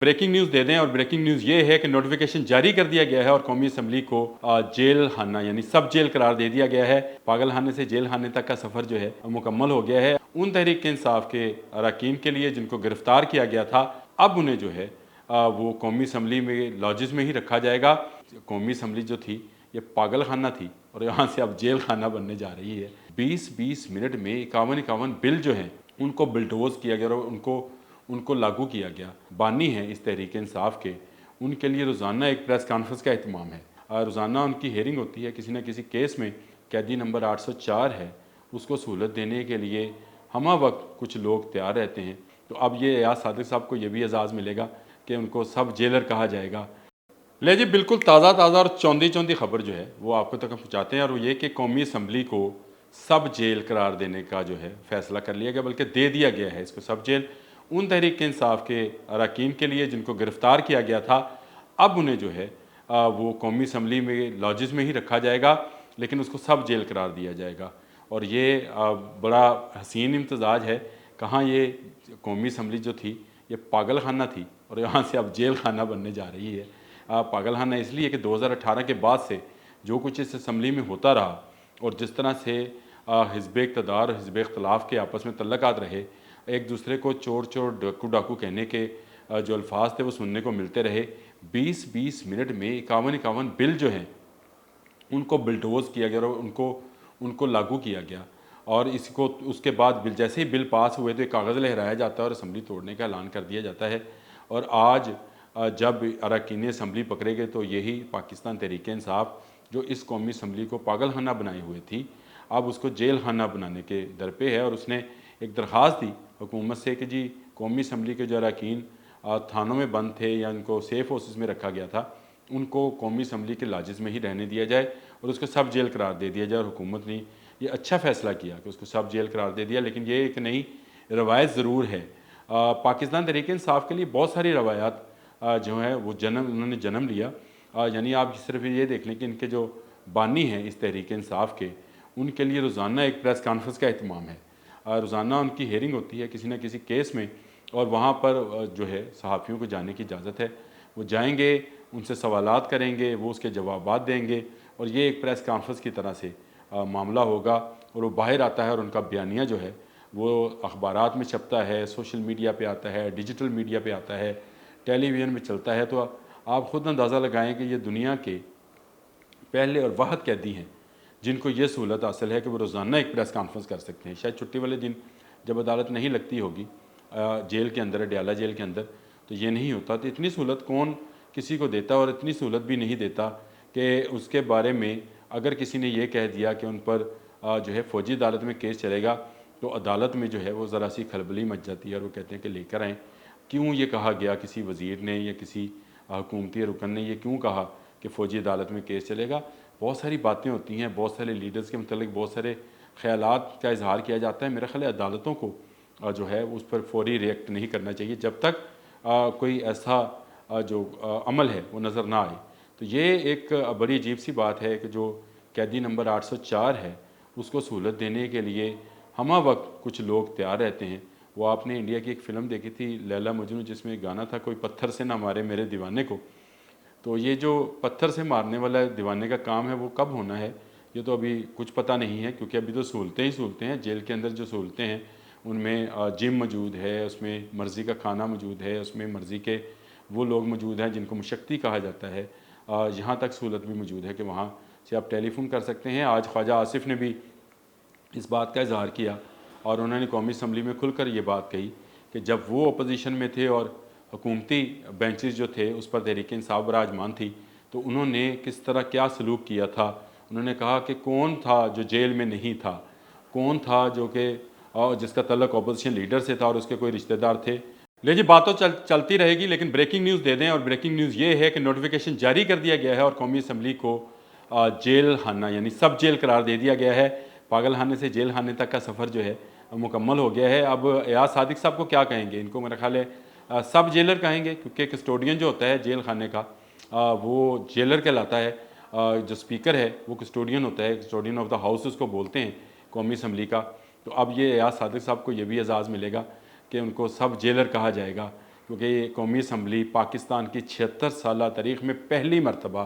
Breaking news दे दें और breaking news ये है कि नोटिफिकेशन जारी कर दिया गया है और कौमी असम्बली को जेल खाना यानी सब जेल करार दे दिया गया है। पागल खाने से जेल खाने तक का सफ़र जो है मुकम्मल हो गया है। उन तहरीक इंसाफ के अरकान के लिए जिनको गिरफ्तार किया गया था, अब उन्हें जो है वो कौमी असम्बली में लॉजेस में ही रखा जाएगा। कौमी असम्बली जो थी ये पागल खाना थी और यहाँ से अब जेल खाना बनने जा रही है। 20-20 मिनट में 51 बिल जो हैं उनको बिल्डोज किया गया और उनको लागू किया गया। बानी हैं इस तहरीक इंसाफ के, उनके लिए रोज़ाना एक प्रेस कॉन्फ्रेंस का एहतमाम है। रोज़ाना उनकी हेयरिंग होती है किसी न किसी केस में। कैदी नंबर 804 है, उसको सहूलत देने के लिए हमा वक्त कुछ लोग तैयार रहते हैं। तो अब ये एयाज सादिक साहब को ये भी एजाज़ मिलेगा कि उनको सब जेलर कहा जाएगा। ले जी, बिल्कुल ताज़ा और चौंधी खबर जो है वो आपको तक पहुँचाते हैं, और वो ये कि कौमी असम्बली को सब जेल करार देने का जो है फ़ैसला कर लिया गया, बल्कि दे दिया गया है इसको सब जेल। उन तहरीक इंसाफ के अरकान के लिए जिनको गिरफ़्तार किया गया था, अब उन्हें जो है वो कौमी असम्बली में लॉजेस में ही रखा जाएगा, लेकिन उसको सब जेल करार दिया जाएगा। और ये बड़ा हसीन इम्तजाज है। कहाँ ये कौमी असम्बली जो थी ये पागल खाना थी और यहाँ से अब जेल खाना बनने जा रही है। पागल खाना इसलिए कि 2018 के बाद से जो कुछ इस असम्बली में होता रहा और जिस तरह से हिज़्ब इक़्तिदार हिज़्ब इख्तिलाफ़ के आपस में तल्लुकात रहे, एक दूसरे को चोर डाकू कहने के जो अल्फाज थे वो सुनने को मिलते रहे। 20-20 मिनट में 51 बिल जो हैं उनको बिल्डोज़ किया गया और उनको लागू किया गया। और इसको उसके बाद बिल जैसे ही बिल पास हुए तो एक कागज़ लहराया जाता है और असम्बली तोड़ने का ऐलान कर दिया जाता है। और आज जब अरकान असम्बली पकड़े गए तो यही पाकिस्तान तहरीक इंसाफ जो इस कौमी असम्बली को पागल खाना बनाए हुए थी, अब उसको जेल खाना बनाने के दर पे है। और उसने एक दरख्वास्त दी हुकूमत से कि जी कौमी असम्बली के जो अरकान थानों में बंद थे या उनको सेफ हाउसेस में रखा गया था, उनको कौमी असम्बली के लॉजेस में ही रहने दिया जाए और उसको सब जेल करार दे दिया जाए। और हुकूमत ने ये अच्छा फ़ैसला किया कि उसको सब जेल करार दे दिया। लेकिन ये एक नई रवायत ज़रूर है। पाकिस्तान तहरीक इंसाफ के लिए बहुत सारी रवायात जो है वो उन्होंने जन्म लिया। यानी आप सिर्फ ये देख लें कि इनके जो बानी हैं इस तहरीक इंसाफ के, उनके लिए रोज़ाना एक प्रेस कॉन्फ्रेंस का एहतमाम है। रोज़ाना उनकी हेयरिंग होती है किसी न किसी केस में, और वहाँ पर जो है सहाफ़ियों को जाने की इजाज़त है। वो जाएंगे, उनसे सवालात करेंगे, वो उसके जवाबात देंगे और ये एक प्रेस कॉन्फ्रेंस की तरह से मामला होगा। और वो बाहर आता है और उनका बयानिया जो है वो अखबारात में छपता है, सोशल मीडिया पे आता है, डिजिटल मीडिया पे आता है, टेलीविज़न में चलता है। तो आप ख़ुद अंदाज़ा लगाएं कि ये दुनिया के पहले और वाहद कैदी हैं जिनको ये सहूलत हासिल है कि वो रोज़ाना एक प्रेस कॉन्फ्रेंस कर सकते हैं। शायद छुट्टी वाले दिन जब अदालत नहीं लगती होगी जेल के अंदर, अडयाला जेल के अंदर, तो ये नहीं होता। तो इतनी सहूलत कौन किसी को देता, और इतनी सहूलत भी नहीं देता कि उसके बारे में अगर किसी ने ये कह दिया कि उन पर जो है फ़ौजी अदालत में केस चलेगा, तो अदालत में जो है वो ज़रा सी खलबली मच जाती है और वो कहते हैं कि लेकर आएँ। क्यों ये कहा गया किसी वज़ीर ने या किसी हुकूमती रुकन ने ये क्यों कहा कि फ़ौजी अदालत में केस चलेगा? बहुत सारी बातें होती हैं, बहुत सारे लीडर्स के मतलब बहुत सारे ख़यालात का इजहार किया जाता है। मेरा ख़्याल है अदालतों को जो है उस पर फ़ौरी रिएक्ट नहीं करना चाहिए जब तक कोई ऐसा जो अमल है वो नज़र ना आए। तो ये एक बड़ी अजीब सी बात है कि जो कैदी नंबर 804 है उसको सहूलत देने के लिए हमा वक्त कुछ लोग तैयार रहते हैं। वो आपने इंडिया की एक फ़िल्म देखी थी लैला मजनू, जिसमें गाना था कोई पत्थर से ना मारे मेरे दीवाने को। तो ये जो पत्थर से मारने वाला दीवाने का काम है वो कब होना है ये तो अभी कुछ पता नहीं है, क्योंकि अभी तो सहूलतें ही सहूलतें हैं। जेल के अंदर जो सहूलतें हैं उनमें जिम मौजूद है, उसमें मर्ज़ी का खाना मौजूद है, उसमें मर्ज़ी के वो लोग मौजूद हैं जिनको मुशक्ति कहा जाता है। यहाँ तक सहूलत भी मौजूद है कि वहाँ से आप टेलीफ़ोन कर सकते हैं। आज ख्वाजा आसिफ ने भी इस बात का इजहार किया और उन्होंने कौमी असम्बली में खुलकर ये बात कही कि जब वो अपोजिशन में थे और हुकूमती बेंचेस जो थे उस पर तहरीक इंसाफ बराजमान थी, तो उन्होंने किस तरह क्या सलूक किया था। उन्होंने कहा कि कौन था जो जेल में नहीं था, कौन था जो कि जिसका तल्लुक अपोजिशन लीडर से था और उसके कोई रिश्तेदार थे। ले जी, बात तो चलती रहेगी, लेकिन ब्रेकिंग न्यूज़ दे दें और ब्रेकिंग न्यूज़ ये है कि नोटिफिकेशन जारी कर दिया गया है और कौमी असम्बली को जेल खाना यानी सब जेल करार दे दिया गया है। पागल खाने से जेल खाने तक का सफ़र जो है मुकम्मल हो गया है। अब एयाज सादिक साहब को क्या कहेंगे, इनको मेरा ख्याल है सब जेलर कहेंगे, क्योंकि कस्टोडियन जो होता है जेल खाने का वो जेलर कहलाता है। जो स्पीकर है वो कस्टोडियन होता है, कस्टोडियन ऑफ द हाउस उसको बोलते हैं कौमी असम्बली का। तो अब ये एयाज सादिक साहब को ये भी एजाज़ मिलेगा कि उनको सब जेलर कहा जाएगा, क्योंकि कौमी असम्बली पाकिस्तान की 76 साल तारीख़ में पहली मरतबा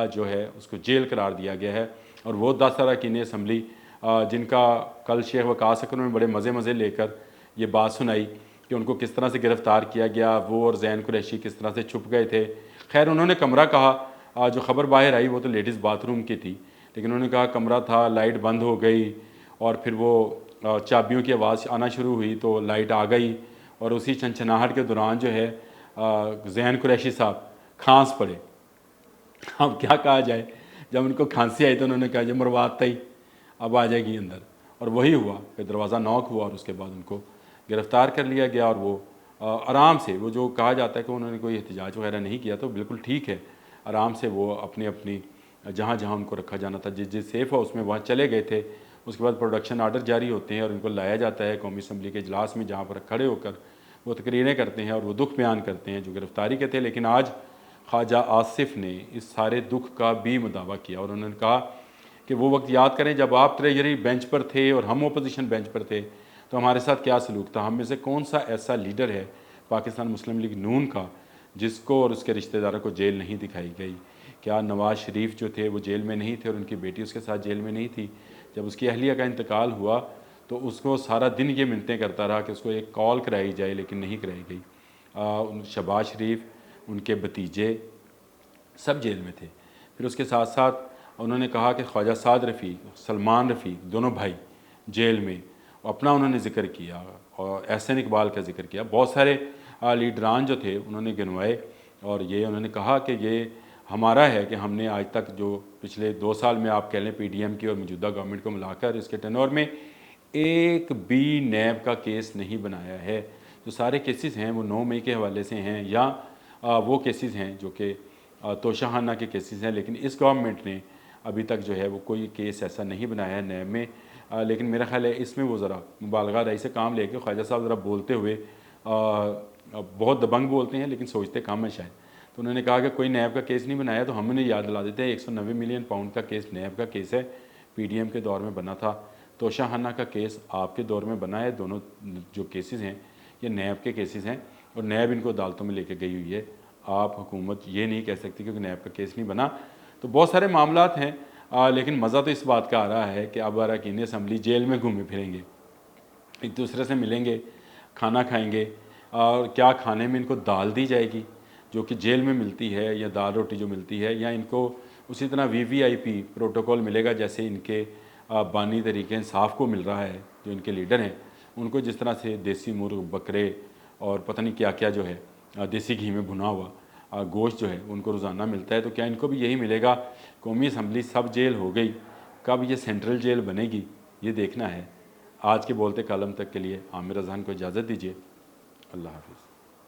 जो है उसको जेल करार दिया गया है। और वो 10 अरकान असम्बली जिनका कल शेख वकास अकरम ने बड़े मज़े लेकर ये बात सुनाई कि उनको किस तरह से गिरफ़्तार किया गया, वो और जैन कुरैशी किस तरह से छुप गए थे। खैर उन्होंने कमरा कहा, जो ख़बर बाहर आई वो तो लेडीज़ बाथरूम की थी, लेकिन उन्होंने कहा कमरा था, लाइट बंद हो गई और फिर वो चाबियों की आवाज़ आना शुरू हुई तो लाइट आ गई और उसी छनछनाहट के दौरान जो है जैन कुरैशी साहब खांस पड़े। अब क्या कहा जाए, जब उनको खांसी आई तो उन्होंने कहा जो मरवाता ही अब आ जाएगी अंदर, और वही हुआ कि दरवाज़ा नॉक हुआ और उसके बाद उनको गिरफ़्तार कर लिया गया। और वो आराम से, वो जो कहा जाता है कि उन्होंने कोई एहतजाज वगैरह नहीं किया, तो बिल्कुल ठीक है, आराम से वो अपनी अपनी जहाँ जहाँ उनको रखा जाना था, जिस सेफ़ हाउस में वहाँ चले गए थे। उसके बाद प्रोडक्शन आर्डर जारी होते हैं और उनको लाया जाता है कौमी असम्बली के इजलास में, जहाँ पर खड़े होकर वो तकरीरें करते हैं और वो दुख बयान करते हैं जो गिरफ़्तारी के थे। लेकिन आज ख्वाजा आसिफ़ ने इस सारे दुख का भी मुदावा किया और उन्होंने कहा कि वो वक्त याद करें जब आप ट्रेजरी बेंच पर थे और हम अपोजिशन बेंच पर थे, तो हमारे साथ क्या सलूक था। हम में से कौन सा ऐसा लीडर है पाकिस्तान मुस्लिम लीग नून का जिसको और उसके रिश्तेदारों को जेल नहीं दिखाई गई। क्या नवाज़ शरीफ जो थे वो जेल में नहीं थे और उनकी बेटी उसके साथ जेल में नहीं थी। जब उसकी अहलिया का इंतकाल हुआ तो उसको सारा दिन ये मिन्नतें करता रहा कि उसको एक कॉल कराई जाए, लेकिन नहीं कराई गई। शहबाज शरीफ, उनके भतीजे सब जेल में थे। फिर उसके साथ साथ उन्होंने कहा कि ख्वाजा साद रफ़ीक, सलमान रफ़ीक, दोनों भाई जेल में, अपना उन्होंने ज़िक्र किया और एहसन इकबाल का ज़िक्र किया। बहुत सारे लीडरान जो थे उन्होंने गिनवाए और ये उन्होंने कहा कि ये हमारा है कि हमने आज तक जो पिछले 2 साल में आप कह लें PDM की और मौजूदा गवर्नमेंट को मिलाकर इसके टेन्योर में एक भी नैब का केस नहीं बनाया है। जो सारे केसेस हैं वो 9 मई के हवाले से हैं या वो केसेस हैं जो कि तोशाखाना के केसेस हैं। लेकिन इस गवर्नमेंट ने अभी तक जो है वो कोई केस ऐसा नहीं बनाया है नैब में। लेकिन मेरा ख्याल है इसमें वो ज़रा मुबालगा राई से काम लेके ख्वाजा साहब ज़रा बोलते हुए बहुत दबंग बोलते हैं लेकिन सोचते कम है शायद। तो उन्होंने कहा कि कोई नैब का केस नहीं बनाया, तो हम उन्हें याद दिला देते हैं 190 मिलियन पाउंड का केस नैब का केस है, PDM के दौर में बना था। तोशाखाना का केस आपके दौर में बना है। दोनों जो केसेस हैं ये नैब के केसेस हैं और नैब इनको अदालतों में लेके गई हुई है। आप हुकूमत ये नहीं कह सकती क्योंकि नैब का केस नहीं बना। तो बहुत सारे मामलात हैं, लेकिन मज़ा तो इस बात का आ रहा है कि अब अरकान असम्बली जेल में घूमे फिरेंगे, एक दूसरे से मिलेंगे, खाना खाएंगे और क्या खाने में इनको दाल दी जाएगी जो कि जेल में मिलती है, या दाल रोटी जो मिलती है, या इनको उसी तरह VVIP प्रोटोकॉल मिलेगा जैसे इनके बानी तरीके इंसाफ को मिल रहा है, जो इनके लीडर हैं उनको जिस तरह से देसी मुर्ग, बकरे और पता नहीं क्या क्या जो है देसी घी में भुना हुआ गोश्त जो है उनको रोज़ाना मिलता है। तो क्या इनको भी यही मिलेगा। कौमी असम्बली सब जेल हो गई, कब ये सेंट्रल जेल बनेगी ये देखना है। आज के बोलते कलम तक के लिए आमिर अजहान को इजाज़त दीजिए। अल्लाह हाफ़िज़।